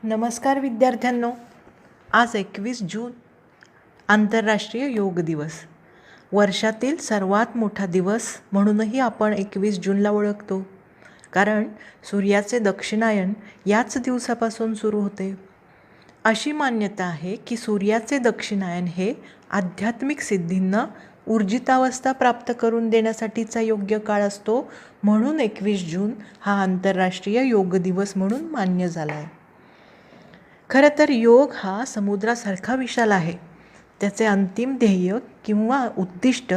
नमस्कार विद्यार्थ्यांनो. आज 21 जून आंतरराष्ट्रीय योग दिवस. वर्षातील सर्वात मोठा दिवस म्हणूनही आपण 21 जूनला ओळखतो, कारण सूर्याचे दक्षिणायन याच दिवसापासून सुरू होते. अशी मान्यता आहे की सूर्याचे दक्षिणायन हे आध्यात्मिक सिद्धींना ऊर्जितावस्था प्राप्त करून देण्यासाठीचा योग्य काळ असतो, म्हणून 21 जून हा आंतरराष्ट्रीय योग दिवस म्हणून मान्य झाला आहे. खरं तर योग हा समुद्रासारखा विशाल आहे. त्याचे अंतिम ध्येय किंवा उद्दिष्ट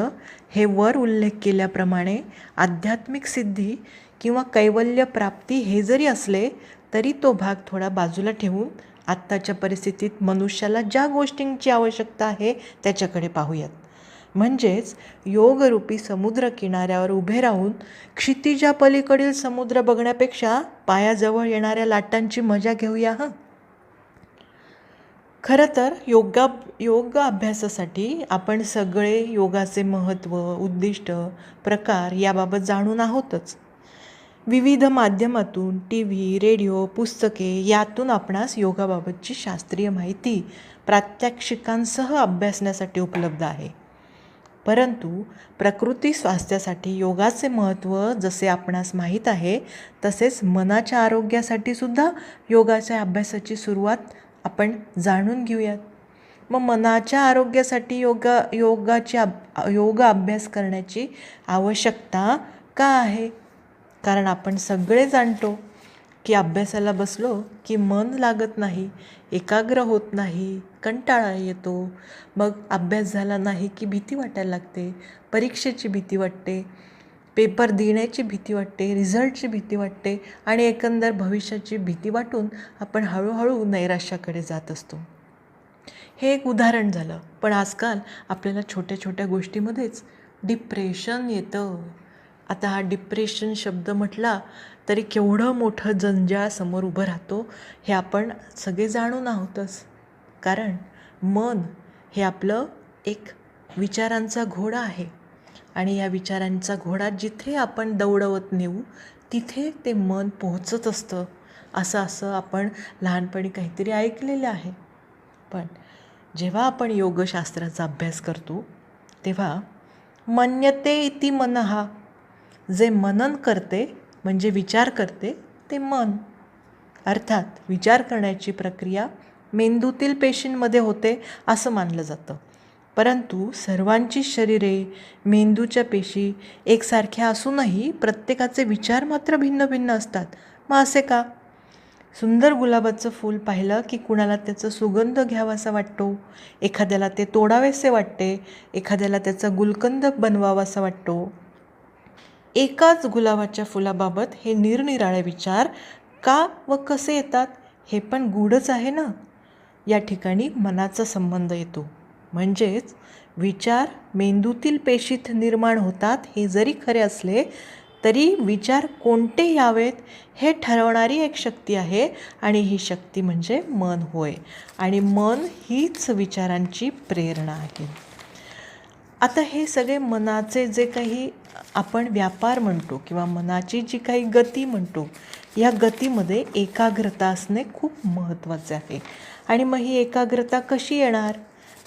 हे वर उल्लेख केल्याप्रमाणे आध्यात्मिक सिद्धी किंवा कैवल्य प्राप्ती हे जरी असले तरी तो भाग थोडा बाजूला ठेवून आत्ताच्या परिस्थितीत मनुष्याला ज्या गोष्टींची आवश्यकता आहे त्याच्याकडे पाहूयात. म्हणजेच योगरूपी समुद्र किनाऱ्यावर उभे राहून क्षितिजा पलीकडील समुद्र बघण्यापेक्षा पायाजवळ येणाऱ्या लाटांची मजा घेऊया. खरं तर योग अभ्यासासाठी आपण सगळे योगाचे महत्त्व, उद्दिष्ट, प्रकार याबाबत जाणून आहोतच. विविध माध्यमातून TV, रेडिओ, पुस्तके यातून आपणास योगाबाबतची शास्त्रीय माहिती प्रात्यक्षिकांसह अभ्यासण्यासाठी उपलब्ध आहे. परंतु प्रकृती स्वास्थ्यासाठी योगाचे महत्त्व जसे आपणास माहीत आहे, तसेच मनाच्या आरोग्यासाठी सुद्धा योगाच्या अभ्यासाची सुरुवात आपण जाणून घेऊयात. मग मनाच्या आरोग्यासाठी योग अभ्यास करण्याची आवश्यकता का आहे? कारण आपण सगळे जाणतो की अभ्यासाला बसलो की मन लागत नाही, एकाग्र होत नाही, कंटाळा येतो. मग अभ्यास झाला नाही की भीती वाटायला लागते, परीक्षेची भीती वाटते, पेपर देण्याची भीती वाटते, रिझल्टची भीती वाटते आणि एकंदर भविष्याची भीती वाटून आपण हळूहळू नैराश्याकडे जात असतो. हे एक उदाहरण झालं. पण आजकाल आपल्याला छोट्या छोट्या गोष्टीमध्येच डिप्रेशन येतं. आता हा डिप्रेशन शब्द म्हटला तरी केवढं मोठं जंजाळ समोर उभं राहतो हे आपण सगळे जाणून आहोतच. कारण मन हे आपलं एक विचारांचा घोडा आहे आणि या विचारांचा घोडा जिथे आपण दौडवत नेऊ तिथे ते मन पोहोचत असतं. असं आपण लहानपणी काहीतरी ऐकलेलं आहे. पण जेव्हा आपण योगशास्त्राचा अभ्यास करतो तेव्हा मन्यते इति मनः, जे मनन करते म्हणजे विचार करते ते मन. अर्थात विचार करण्याची प्रक्रिया मेंदूतील पेशींमध्ये होते असं मानलं जातं. परंतु सर्वांची शरीरे, मेंदूच्या पेशी एकसारख्या असूनही प्रत्येकाचे विचार मात्र भिन्न भिन्न असतात. मग असे का? सुंदर गुलाबाचं फूल पाहिलं की कुणाला त्याचा सुगंध घ्यावासा वाटतो, एखाद्याला ते तोडावेसे वाटते, एखाद्याला त्याचा गुलकंद बनवावासा वाटतो. एकाच गुलाबाच्या फुलाबाबत हे निरनिराळे विचार का व कसे येतात हे पण गूढच आहे ना. या ठिकाणी मनाचा संबंध येतो. म्हणजेच विचार मेंदूतील पेशीत निर्माण होतात हे जरी खरे असले तरी विचार कोणते यावेत हे ठरवणारी एक शक्ती आहे आणि ही शक्ती म्हणजे मन होय. आणि मन हीच विचारांची प्रेरणा आहे. आता हे सगळे मनाचे जे काही आपण व्यापार म्हणतो किंवा मनाची जी काही गती म्हणतो, या गतीमध्ये एकाग्रता असणे खूप महत्त्वाचे आहे. आणि मग ही एकाग्रता कशी येणार,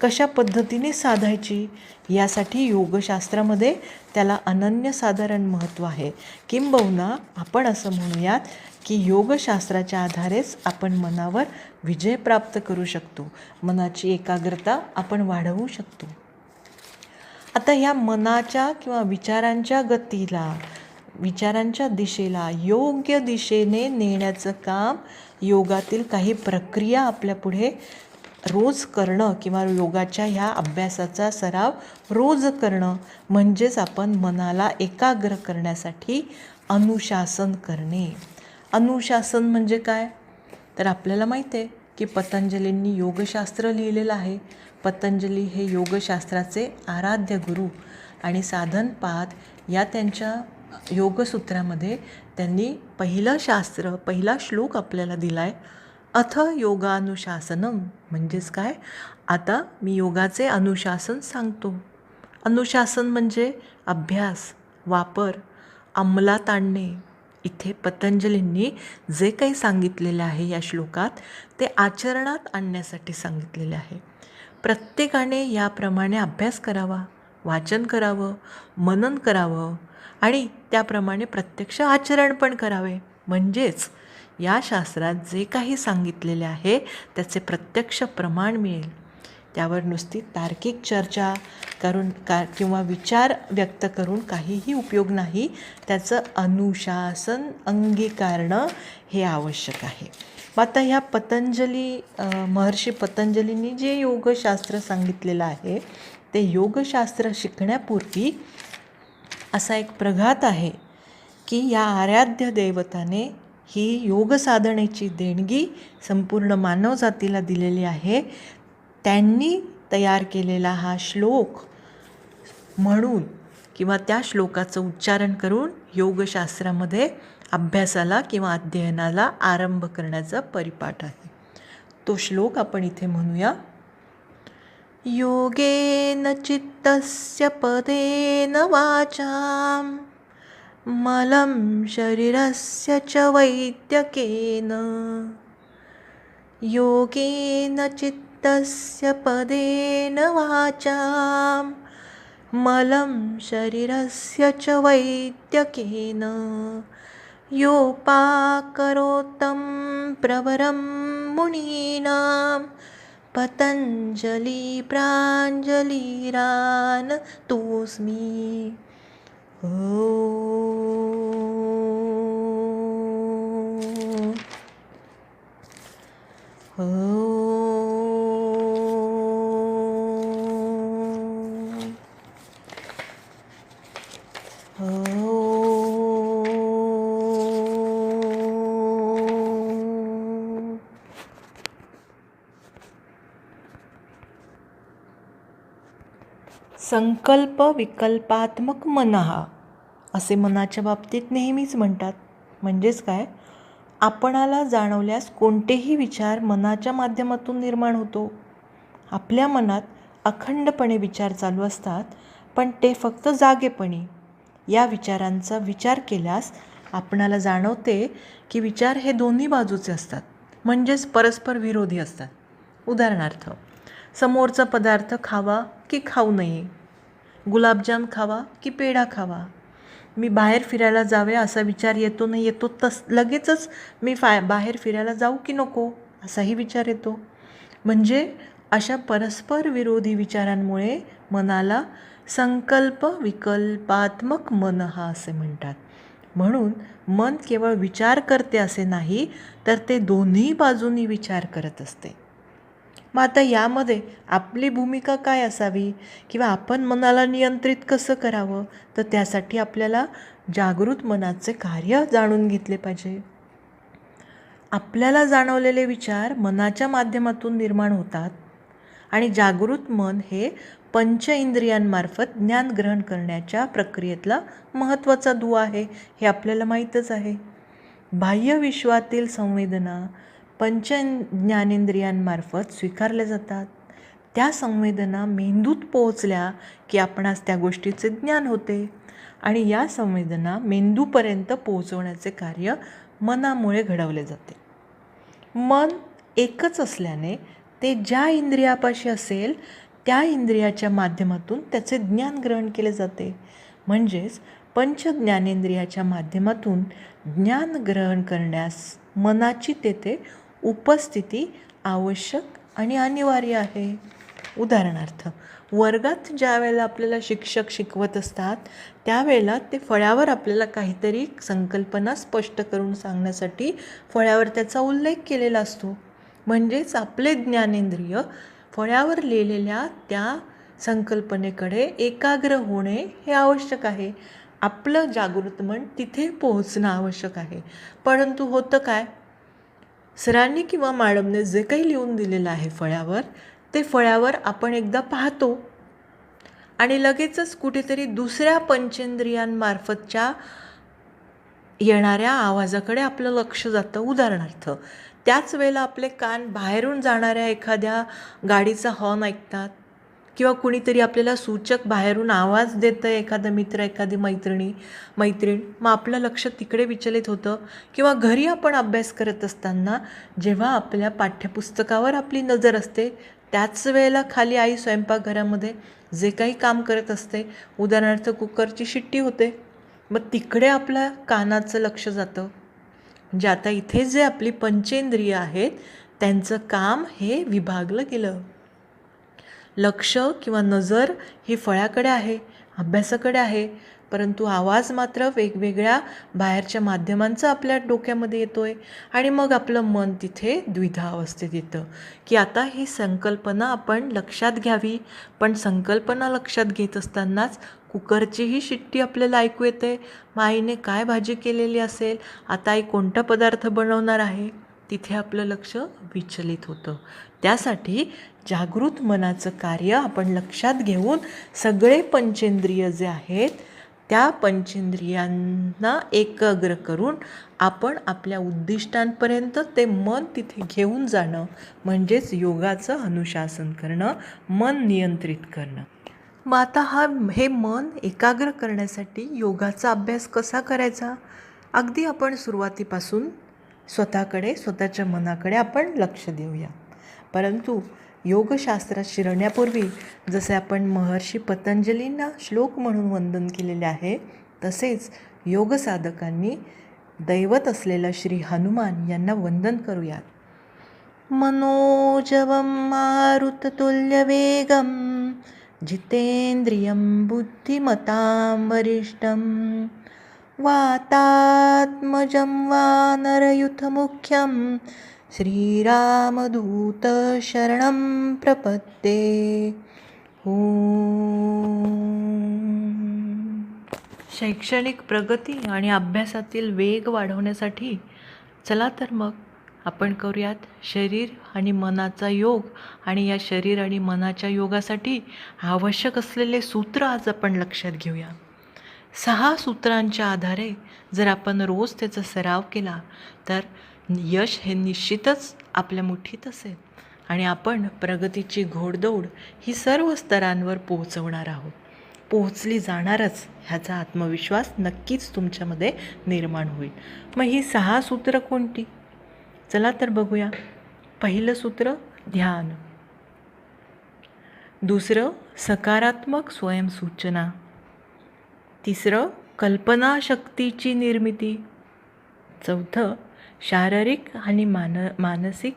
कशा पद्धतीने साधायची, यासाठी योगशास्त्रामध्ये त्याला अनन्यसाधारण महत्त्व आहे. किंबहुना आपण असं म्हणूयात की योगशास्त्राच्या आधारेच आपण मनावर विजय प्राप्त करू शकतो, मनाची एकाग्रता आपण वाढवू शकतो. आता ह्या मनाच्या किंवा विचारांच्या गतीला, विचारांच्या दिशेला योग्य दिशेने नेण्याचं काम योगातील काही प्रक्रिया आपल्यापुढे रोज करणं किंवा योगाच्या ह्या अभ्यासाचा सराव रोज करणं म्हणजेच आपण मनाला एकाग्र करण्यासाठी अनुशासन करणे. अनुशासन म्हणजे काय? तर आपल्याला माहिती आहे की पतंजलींनी योगशास्त्र लिहिलेलं आहे. पतंजली हे योगशास्त्राचे आराध्य गुरु आणि साधनपाद या त्यांच्या योगसूत्रामध्ये त्यांनी पहिला श्लोक आपल्याला दिला आहे. अथ योगानुशासनम, म्हणजेच काय? आता मी योगाचे अनुशासन सांगतो. अनुशासन म्हणजे अभ्यास, वापर, अंमलात आणणे, इथे पतंजलींनी जे काही सांगितलेले आहे या श्लोकात ते आचरणात आणण्यासाठी सांगितलेले आहे. प्रत्येकाने याप्रमाणे अभ्यास करावा, वाचन करावं, मनन करावं आणि त्याप्रमाणे प्रत्यक्ष आचरण पण करावे. म्हणजेच या शास्त्रात जे काही सांगितलेले आहे त्याचे प्रत्यक्ष प्रमाण मिळेल. त्यावर नुसती तार्किक चर्चा करून किंवा विचार व्यक्त करून काहीही उपयोग नाही. त्याचं अनुशासन अंगीकारणं हे आवश्यक आहे. मग आता ह्या महर्षी पतंजलींनी जे योगशास्त्र सांगितलेलं आहे ते योगशास्त्र शिकण्यापूर्वी असा एक प्रघात आहे की या आराध्य दैवताने ही योग साधनेची देणगी संपूर्ण मानवजातीला दिलेली आहे. त्यांनी तयार केलेला हा श्लोक म्हणून किंवा त्या श्लोकाचं उच्चारण करून योगशास्त्रामध्ये अभ्यासाला किंवा अध्ययनाला आरंभ करण्याचा परिपाठ आहे. तो श्लोक आपण इथे म्हणूया. योगेन चित्तस्य पदेन वाचाम मलं शरीरस्य च वैद्यकेन. योगेन चित्तस्य पदेन वाचाम मलं शरीरस्य च वैद्यकेन. योपाकरोत्तं प्रवरं मुनीनां पतंजलि प्राञ्जलिरान तोस्मि. संकल्प विकल्पात्मक मनः असे मनाच्या बाबतीत नेहमीच म्हणतात. म्हणजेच काय, आपणाला जाणवल्यास कोणतेही विचार मनाच्या माध्यमातून निर्माण होतो. आपल्या मनात अखंडपणे विचार चालू असतात, पण ते फक्त जागेपणी. या विचारांचा विचार केल्यास आपणाला जाणवते की विचार हे दोन्ही बाजूचे असतात, म्हणजेच परस्पर विरोधी असतात. उदाहरणार्थ, समोरचा पदार्थ खावा की खाऊ नये, गुलाबजाम खावा की पेढा खावा, मी बाहेर फिरायला जावे असा विचार येतो नाही येतो, लगेचच मी बाहेर फिरायला जाऊ की नको असाही विचार येतो. म्हणजे अशा परस्पर विरोधी विचारांमुळे मनाला संकल्प विकल्पात्मक मनः असे म्हणतात. म्हणून मन केवळ विचार करते असे नाही, तर ते दोन्ही बाजूंनी विचार करत असते. मग आता यामध्ये आपली भूमिका काय असावी किंवा आपण मनाला नियंत्रित कसं करावं, तर त्यासाठी आपल्याला जागृत मनाचे कार्य जाणून घेतले पाहिजे. आपल्याला जाणवलेले विचार मनाच्या माध्यमातून निर्माण होतात आणि जागृत मन हे पंच इंद्रियांमार्फत ज्ञान ग्रहण करण्याच्या प्रक्रियेतला महत्त्वाचा दुवा आहे, हे आपल्याला माहीतच आहे. बाह्य विश्वातील संवेदना पंच ज्ञानेंद्रियांमार्फत स्वीकारल्या जातात. त्या संवेदना मेंदूत पोहोचल्या की आपणास त्या गोष्टीचे ज्ञान होते आणि या संवेदना मेंदूपर्यंत पोहोचवण्याचे कार्य मनामुळे घडवले जाते. मन एकच असल्याने ते ज्या इंद्रियापाशी असेल त्या इंद्रियाच्या माध्यमातून त्याचे ज्ञान ग्रहण केले जाते. म्हणजेच पंच ज्ञानेंद्रियाच्या माध्यमातून ज्ञान ग्रहण करण्यास मनाची तेथे उपस्थिती आवश्यक आणि अनिवार्य आहे. उदाहरणार्थ, वर्गात ज्या वेळेला आपल्याला शिक्षक शिकवत असतात त्यावेळेला ते फळ्यावर आपल्याला काहीतरी संकल्पना स्पष्ट करून सांगण्यासाठी फळ्यावर त्याचा उल्लेख केलेला असतो. म्हणजेच आपले ज्ञानेंद्रिय फळ्यावर लिहिलेल्या त्या संकल्पनेकडे एकाग्र होणे हे आवश्यक आहे. आपलं जागृत मन तिथे पोहोचणं आवश्यक आहे. परंतु होतं काय, सरांनी किंवा मॅडमने जे काही लिहून दिलेलं आहे फळ्यावर, ते फळ्यावर आपण एकदा पाहतो आणि लगेचच कुठेतरी दुसऱ्या पंचेंद्रियांमार्फतच्या येणाऱ्या आवाजाकडे आपलं लक्ष जातं. उदाहरणार्थ, त्याच वेळेला आपले कान बाहेरून जाणाऱ्या एखाद्या गाडीचा हॉर्न ऐकतात किंवा कुणीतरी आपल्याला सूचक बाहेरून आवाज देतं आहे, एखादा मित्र, एखादी मैत्रीण, मग आपलं लक्ष तिकडे विचलित होतं. किंवा घरी आपण अभ्यास करत असताना जेव्हा आपल्या पाठ्यपुस्तकावर आपली नजर असते, त्याच वेळेला खाली आई स्वयंपाकघरामध्ये जे काही काम करत असते, उदाहरणार्थ कुकरची शिट्टी होते, मग तिकडे आपल्या कानाचं लक्ष जातं. म्हणजे आता इथे जे आपली पंचेंद्रिय आहेत त्यांचं काम हे विभागलं गेलं. लक्ष किंवा नजर ही फळ्याकडे आहे, अभ्यासाकडे आहे, परंतु आवाज मात्र वेगवेगळ्या बाहेरच्या माध्यमांचा आपल्या डोक्यामध्ये येतो आहे. आणि मग आपलं मन तिथे द्विधा अवस्थेत येतं की आता ही संकल्पना आपण लक्षात घ्यावी. पण संकल्पना लक्षात घेत असतानाच कुकरचीही शिट्टी आपल्याला ऐकू येते. मग आईने काय भाजी केलेली असेल, आता आई कोणता पदार्थ बनवणार आहे, तिथे आपलं लक्ष विचलित होतं. त्यासाठी जागृत मनाचं कार्य आपण लक्षात घेऊन सगळे पंचेंद्रिय जे आहेत त्या पंचेंद्रियांना एकाग्र करून आपण आपल्या उद्दिष्टांपर्यंत ते मन तिथे घेऊन जाणं म्हणजेच योगाचं अनुशासन करणं, मन नियंत्रित करणं. मग आता हे मन एकाग्र करण्यासाठी योगाचा अभ्यास कसा करायचा? अगदी आपण सुरुवातीपासून स्वतःच्या मनाकडे आपण लक्ष देऊया. परंतु योगशास्त्रात शिरण्यापूर्वी जसे आपण महर्षी पतंजलींना श्लोक म्हणून वंदन केलेले आहे, तसेच योगसाधकांनी दैवत असलेलं श्री हनुमान यांना वंदन करूयात. मनोजवं मारुततुल्यवेगं जितेंद्रियं बुद्धिमतां वरिष्ठं वातात्मजं वानरयूथमुख्यं श्रीरामदूत शरणं प्रपद्ये. शैक्षणिक प्रगती आणि अभ्यासातील वेग वाढवण्यासाठी चला तर मग आपण करूयात शरीर आणि मनाचा योग. आणि या शरीर आणि मनाच्या योगासाठी आवश्यक असलेले सूत्र आज आपण लक्षात घेऊया. 6 सूत्रांच्या आधारे जर आपण रोज त्याचा सराव केला तर यश हे निश्चितच आपल्या मुठीत असेल आणि आपण प्रगतीची घोडदौड ही सर्व स्तरांवर पोहोचवणार आहोत, पोहोचली जाणारच, ह्याचा आत्मविश्वास नक्कीच तुमच्यामध्ये निर्माण होईल. मग ही 6 सूत्र कोणती? चला तर बघूया. पहिलं सूत्र ध्यान, दुसरं सकारात्मक स्वयंसूचना, तिसरं कल्पनाशक्तीची निर्मिती, चौथं शारीरिक आणि मानसिक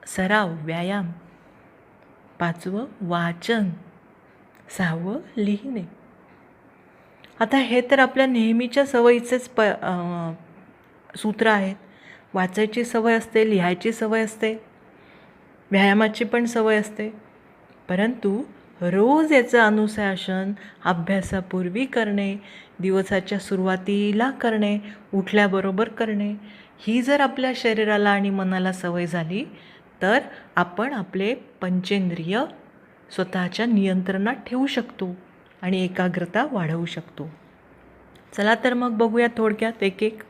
सराव व्यायाम, 5वं वाचन, 6वं लिहिणे. आता हे तर आपल्या नेहमीच्या सवयीचेच सूत्र आहेत. वाचायची सवय असते, लिहायची सवय असते, व्यायामाची पण सवय असते. परंतु रोज याचं अनुशासन अभ्यासापूर्वी करणे, दिवसाच्या सुरुवातीला करणे, उठल्याबरोबर करणे, ही जर आपल्या शरीराला आणि मनाला सवय झाली तर आपण आपले पंचेंद्रिय स्वतःच्या नियंत्रणात ठेवू शकतो आणि एकाग्रता वाढवू शकतो. चला तर मग बघूया थोडक्यात एक एक.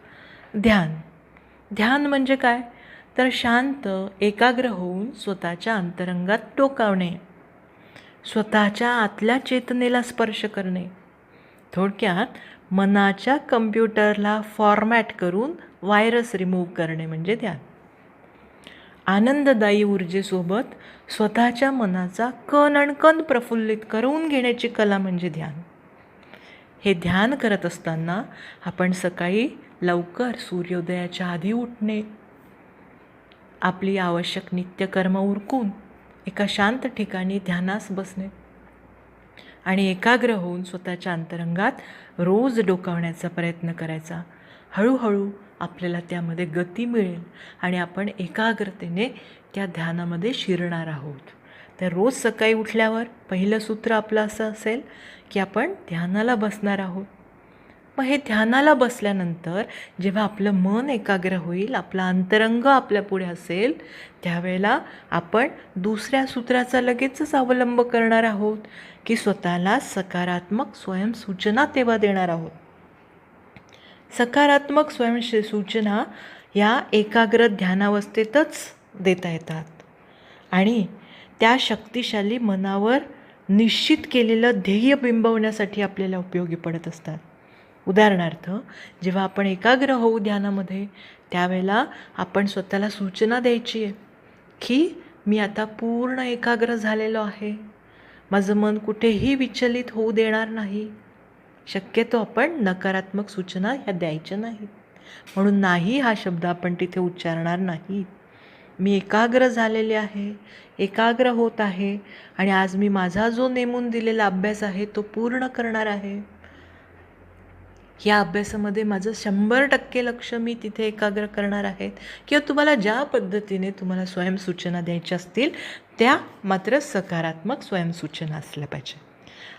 ध्यान म्हणजे काय? तर शांत एकाग्र होऊन स्वतःच्या अंतरंगात डोकावणे, स्वतःच्या आतल्या चेतनेला स्पर्श करणे, थोडक्यात मनाच्या कम्प्युटरला फॉर्मॅट करून व्हायरस रिमूव्ह करणे म्हणजे ध्यान. आनंददायी ऊर्जेसोबत स्वतःच्या मनाचा कण प्रफुल्लित करून घेण्याची कला म्हणजे ध्यान. हे ध्यान करत असताना आपण सकाळी लवकर सूर्योदयाच्या आधी उठणे, आपली आवश्यक नित्यकर्म उरकून एका शांत ठिकाणी ध्यानास बसणे आणि एकाग्र होऊन स्वतःच्या अंतरंगात रोज डोकावण्याचा प्रयत्न करायचा. हळूहळू आपल्याला त्यामध्ये गती मिळेल आणि आपण एकाग्रतेने त्या ध्यानामध्ये शिरणार आहोत. तर रोज सकाळी उठल्यावर पहिलं सूत्र आपलं असं असेल की आपण ध्यानाला बसणार आहोत. मग हे ध्यानाला बसल्यानंतर जेव्हा आपलं मन एकाग्र होईल, आपला अंतरंग आपल्या पुढे असेल, त्यावेळेला आपण दुसऱ्या सूत्राचा लगेचच अवलंब करणार आहोत की स्वतःला सकारात्मक स्वयंसूचना तेव्हा देणार आहोत. सकारात्मक स्वयंसूचना या एकाग्र ध्यानावस्थेतच देता येतात आणि त्या शक्तिशाली मनावर निश्चित केलेलं ध्येय बिंबवण्यासाठी आपल्याला उपयोगी पडत असतात. उदाहरणार्थ, जेव्हा आपण एकाग्र होऊ ध्यानामध्ये, त्यावेळेला आपण स्वतःला सूचना द्यायची आहे की मी आता पूर्ण एकाग्र झालेलो आहे, माझं मन कुठेही विचलित होऊ देणार नाही. शक्यतो आपण नकारात्मक सूचना ह्या द्यायच्या नाहीत. म्हणून नाही हा शब्द आपण तिथे उच्चारणार नाही. मी एकाग्र झालेले आहे, एकाग्र होत आहे आणि आज मी माझा जो नेमून दिलेला अभ्यास आहे तो पूर्ण करणार आहे. या अभ्यासामध्ये माझं 100% लक्ष मी तिथे एकाग्र करणार आहे. किंवा तुम्हाला ज्या पद्धतीने तुम्हाला स्वयंसूचना द्यायच्या असतील त्या मात्र सकारात्मक स्वयंसूचना असल्या पाहिजे.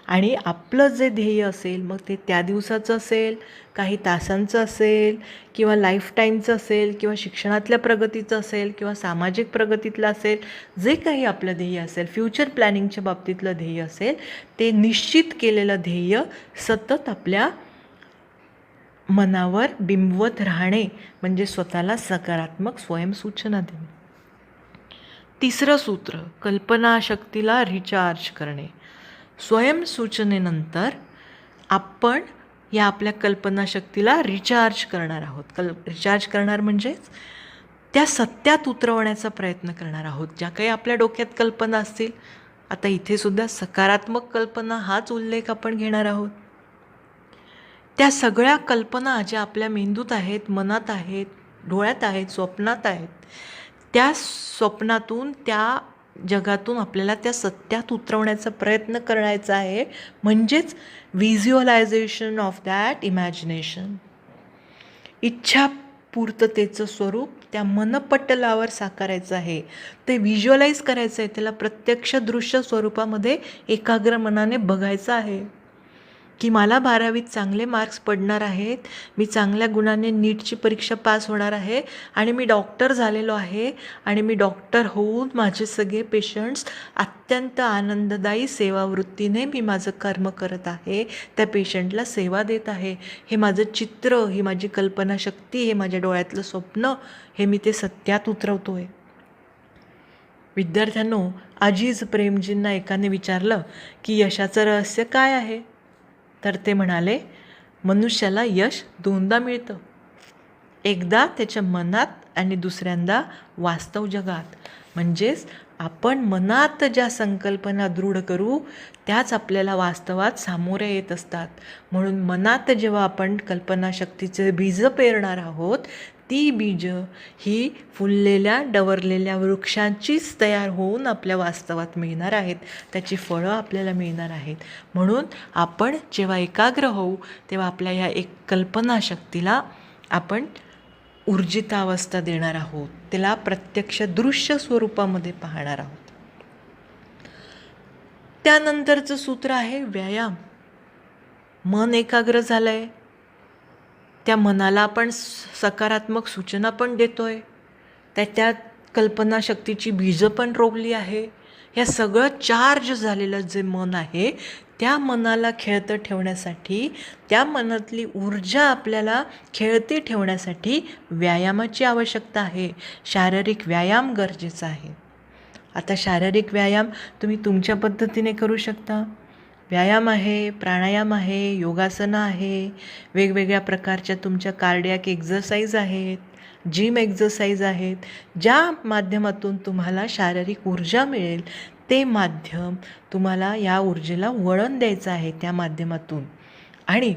आणि आपलं जे ध्येय असेल, मग ते त्या दिवसाचं असेल, काही तासांचं असेल, किंवा लाईफ टाईमचं असेल, किंवा शिक्षणातल्या प्रगतीचं असेल, किंवा सामाजिक प्रगतीतलं असेल, जे काही आपलं ध्येय असेल, फ्युचर प्लॅनिंगच्या बाबतीतलं ध्येय असेल, ते निश्चित केलेलं ध्येय सतत आपल्या मनावर बिंबवत राहणे म्हणजे स्वतःला सकारात्मक स्वयंसूचना देणे. तिसरं सूत्र, कल्पनाशक्तीला रिचार्ज करणे. स्वयंसूचनेनंतर आपण या आपल्या कल्पनाशक्तीला रिचार्ज करणार आहोत. रिचार्ज करणार म्हणजेच त्या सत्यात उतरवण्याचा प्रयत्न करणार आहोत. ज्या काही आपल्या डोक्यात कल्पना असतील, आता इथे सुद्धा सकारात्मक कल्पना हाच उल्लेख आपण घेणार आहोत. त्या सगळ्या कल्पना ज्या आपल्या मेंदूत आहेत, मनात आहेत, डोळ्यात आहेत, स्वप्नात आहेत, त्या स्वप्नातून, त्या जगातून आपल्याला त्या सत्यात उतरवण्याचा प्रयत्न करायचा आहे. म्हणजेच व्हिज्युअलायझेशन ऑफ दॅट इमॅजिनेशन. इच्छा पूर्ततेचं स्वरूप त्या मनपटलावर साकारायचं आहे. ते व्हिज्युअलाइज करायचं आहे. त्याला प्रत्यक्ष दृश्य स्वरूपामध्ये एकाग्र मनाने बघायचं आहे की मला 12वीत चांगले मार्क्स पडणार आहेत, मी चांगल्या गुणाने नीटची परीक्षा पास होणार आहे आणि मी डॉक्टर झालेलो आहे आणि मी डॉक्टर होऊन माझे सगळे पेशंट्स अत्यंत आनंददायी सेवावृत्तीने मी माझं कर्म करत आहे, त्या पेशंटला सेवा देत आहे. हे माझं चित्र, ही माझी कल्पनाशक्ती, हे माझ्या डोळ्यातलं स्वप्न, हे मी ते सत्यात उतरवतो आहे. विद्यार्थ्यांनो, अजीज प्रेमजींना एकाने विचारलं की यशाचं रहस्य काय आहे? तर ते म्हणाले, मनुष्याला यश 2दा मिळतं. एकदा त्याच्या मनात आणि दुसऱ्यांदा वास्तव जगात. म्हणजेच आपण मनात ज्या संकल्पना दृढ करू त्याच आपल्याला वास्तवात सामोरे येत असतात. म्हणून मनात जेव्हा आपण कल्पनाशक्तीचे बीज पेरणार आहोत, ती बीज ही फुललेल्या डवरलेल्या वृक्षांचीच तयार होऊन आपल्या वास्तवात मिळणार आहेत. त्याची फळं आपल्याला मिळणार आहेत. म्हणून आपण जेव्हा एकाग्र होऊ तेव्हा आपल्या ह्या एक कल्पनाशक्तीला आपण ऊर्जितावस्था देणार आहोत. त्याला प्रत्यक्ष दृश्य स्वरूपामध्ये पाहणार आहोत. त्यानंतरचं सूत्र आहे व्यायाम. मन एकाग्र झालं आहे, त्या मनाला आपण सकारात्मक सूचना पण देतोय, त्याच्यात कल्पनाशक्तीची बीजं पण रोवली आहे. या सगळं चार्ज झालेलं जे मन आहे त्या मनाला खेळतं ठेवण्यासाठी, त्या मनातली ऊर्जा आपल्याला खेळती ठेवण्यासाठी व्यायामाची आवश्यकता आहे. शारीरिक व्यायाम गरजेचा आहे. आता शारीरिक व्यायाम तुम्ही तुमच्या पद्धतीने करू शकता. व्यायाम आहे, प्राणायाम आहे, योगासनं आहे, वेगवेगळ्या प्रकारच्या तुमच्या कार्डियाक एक्झरसाइज आहेत, जिम एक्झरसाइज आहेत. ज्या माध्यमातून तुम्हाला शारीरिक ऊर्जा मिळेल ते माध्यम तुम्हाला या ऊर्जेला वळण द्यायचं आहे त्या माध्यमातून. आणि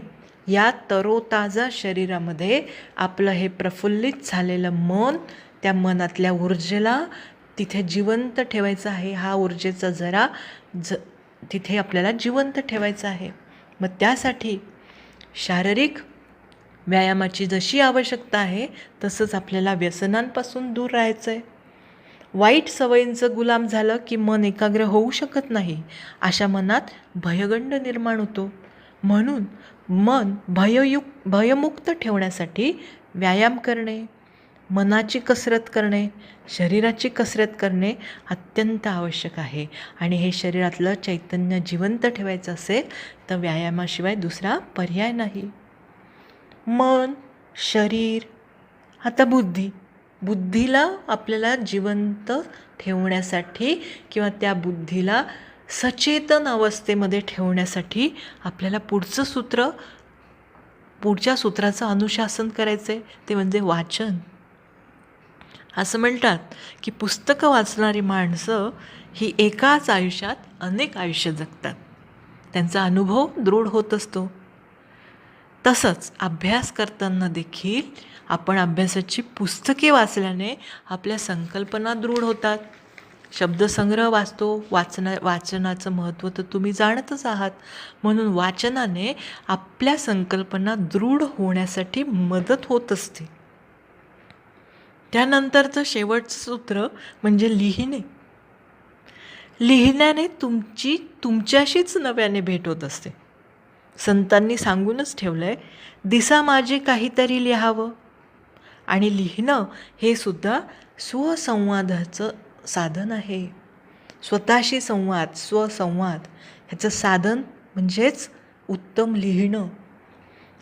या तरोताजा शरीरामध्ये आपलं हे प्रफुल्लित झालेलं मन, त्या मनातल्या ऊर्जेला तिथे जिवंत ठेवायचं आहे. हा ऊर्जेचा जरा तिथे आपल्याला जिवंत ठेवायचं आहे. मग त्यासाठी शारीरिक व्यायामाची जशी आवश्यकता आहे तसंच आपल्याला व्यसनांपासून दूर राहायचं आहे. वाईट सवयींचं गुलाम झालं की मन एकाग्र होऊ शकत नाही. अशा मनात भयगंड निर्माण होतो. म्हणून मन भयमुक्त ठेवण्यासाठी व्यायाम करणे, मनाची कसरत करणे, शरीराची कसरत करणे अत्यंत आवश्यक आहे. आणि हे शरीरातलं चैतन्य जिवंत ठेवायचं असेल तर व्यायामाशिवाय दुसरा पर्याय नाही. मन, शरीर, आता बुद्धीला आपल्याला जिवंत ठेवण्यासाठी किंवा त्या बुद्धीला सचेतन अवस्थेमध्ये ठेवण्यासाठी आपल्याला पुढच्या सूत्राचं अनुशासन करायचं आहे, ते म्हणजे वाचन. असं म्हणतात की पुस्तकं वाचणारी माणसं ही एकाच आयुष्यात अनेक आयुष्य जगतात. त्यांचा अनुभव दृढ होत असतो. तसंच अभ्यास करताना देखील आपण अभ्यासाची पुस्तके वाचल्याने आपल्या संकल्पना दृढ होतात. शब्दसंग्रह वाचतो. वाचनाचं महत्त्व तर तुम्ही जाणतच आहात. म्हणून वाचनाने आपल्या संकल्पना दृढ होण्यासाठी मदत होत असते. त्यानंतरचं शेवटचं सूत्र म्हणजे लिहिणे. लिहिण्याने तुमच्याशीच नव्याने भेट होत असते. संतांनी सांगूनच ठेवलं आहे, दिसा माझे काहीतरी लिहावं. आणि लिहिणं हे सुद्धा स्वसंवादाचं साधन आहे. स्वतःशी स्वसंवाद ह्याचं साधन म्हणजेच उत्तम लिहिणं.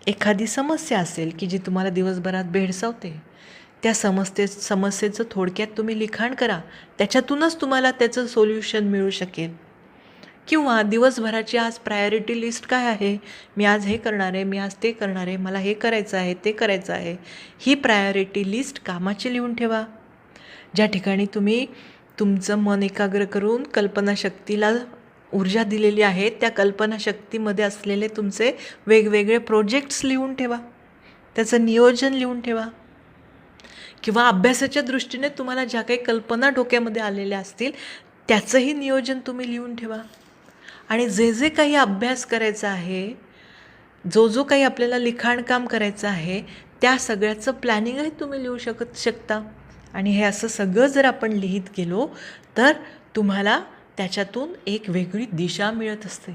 एखादी समस्या असेल की जी तुम्हाला दिवसभरात भेडसावते, त्या समस्येचं थोडक्यात तुम्ही लिखाण करा. त्याच्यातूनच तुम्हाला त्याचं सोल्युशन मिळू शकेल. किंवा दिवसभराची आज प्रायोरिटी लिस्ट काय आहे, मी आज हे करणार आहे, मी आज ते करणार आहे, मला हे करायचं आहे, ते करायचं आहे. ही प्रायोरिटी लिस्ट कामाची लिहून ठेवा. ज्या ठिकाणी तुम्ही तुमचं मन एकाग्र करून कल्पनाशक्तीला ऊर्जा दिलेली आहे, त्या कल्पनाशक्तीमध्ये असलेले तुमचे वेगवेगळे प्रोजेक्ट्स लिहून ठेवा. त्याचं नियोजन लिहून ठेवा. किंवा अभ्यासाच्या दृष्टीने तुम्हाला ज्या काही कल्पना डोक्यामध्ये आलेल्या असतील त्याचंही नियोजन तुम्ही लिहून ठेवा. आणि जे जे काही अभ्यास करायचा आहे, जो काही आपल्याला लिखाणकाम करायचं आहे, त्या सगळ्याचं प्लॅनिंगही तुम्ही लिहू शकता. आणि हे असं सगळं जर आपण लिहित गेलो तर तुम्हाला त्याच्यातून एक वेगळी दिशा मिळत असते.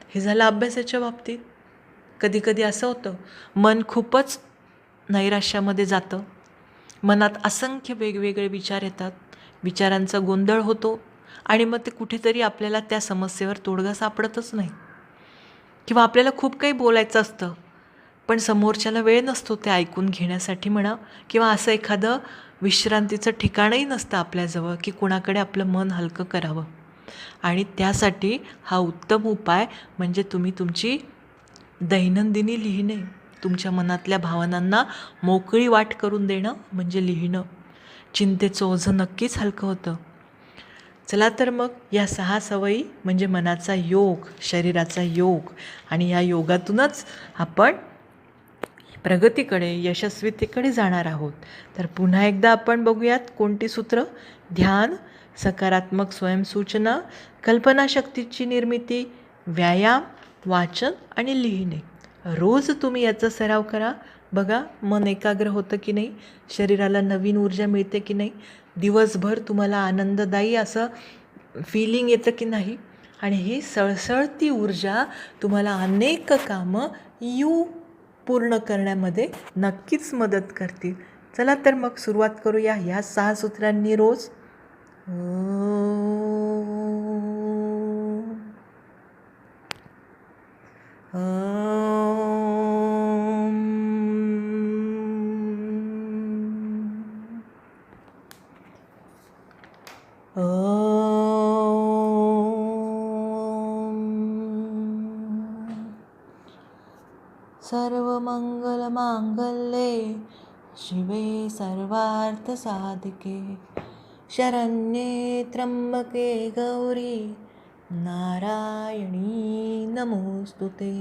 हे झालं अभ्यासाच्या बाबतीत. कधीकधी असं होतं, मन खूपच नैराश्यामध्ये जातं. मनात असंख्य वेगवेगळे विचार येतात. विचारांचा गोंधळ होतो आणि मग ते कुठेतरी आपल्याला त्या समस्येवर तोडगा सापडतच नाही. किंवा आपल्याला खूप काही बोलायचं असतं पण समोरच्याला वेळ नसतो ते ऐकून घेण्यासाठी म्हणा, किंवा असं एखादं विश्रांतीचं ठिकाणही नसतं आपल्याजवळ की कुणाकडे आपलं मन हलकं करावं. आणि त्यासाठी हा उत्तम उपाय म्हणजे तुम्ही तुमची दैनंदिनी लिहिणे. तुमच्या मनातल्या भावनांना मोकळी वाट करून देणं म्हणजे लिहिणं. चिंतेचं ओझं नक्कीच हलकं होतं. चला तर मग या 6 सवयी म्हणजे मनाचा योग, शरीराचा योग, आणि या योगातूनच आपण प्रगतीकडे, यशस्वीतेकडे जाणार आहोत. तर पुन्हा एकदा आपण बघूयात कोणती सूत्र. ध्यान, सकारात्मक स्वयंसूचना, कल्पनाशक्तीची निर्मिती, व्यायाम, वाचन आणि लिहिणे. रोज तुम्ही याचा सराव करा. बघा मन एकाग्र होतं की नाही, शरीराला नवीन ऊर्जा मिळते की नाही, दिवसभर तुम्हाला आनंददायी असं फीलिंग येतं की नाही, आणि ही सळसळती ऊर्जा तुम्हाला अनेक कामं पूर्ण करण्यामध्ये नक्कीच मदत करतील. चला तर मग सुरुवात करूया ह्या 6 सूत्रांनी रोज. सर्वमंगलमांगल्ये शिवे सर्वार्थसाधिके शरण्ये त्र्यंबके गौरी नारायणी नमोस्तुते.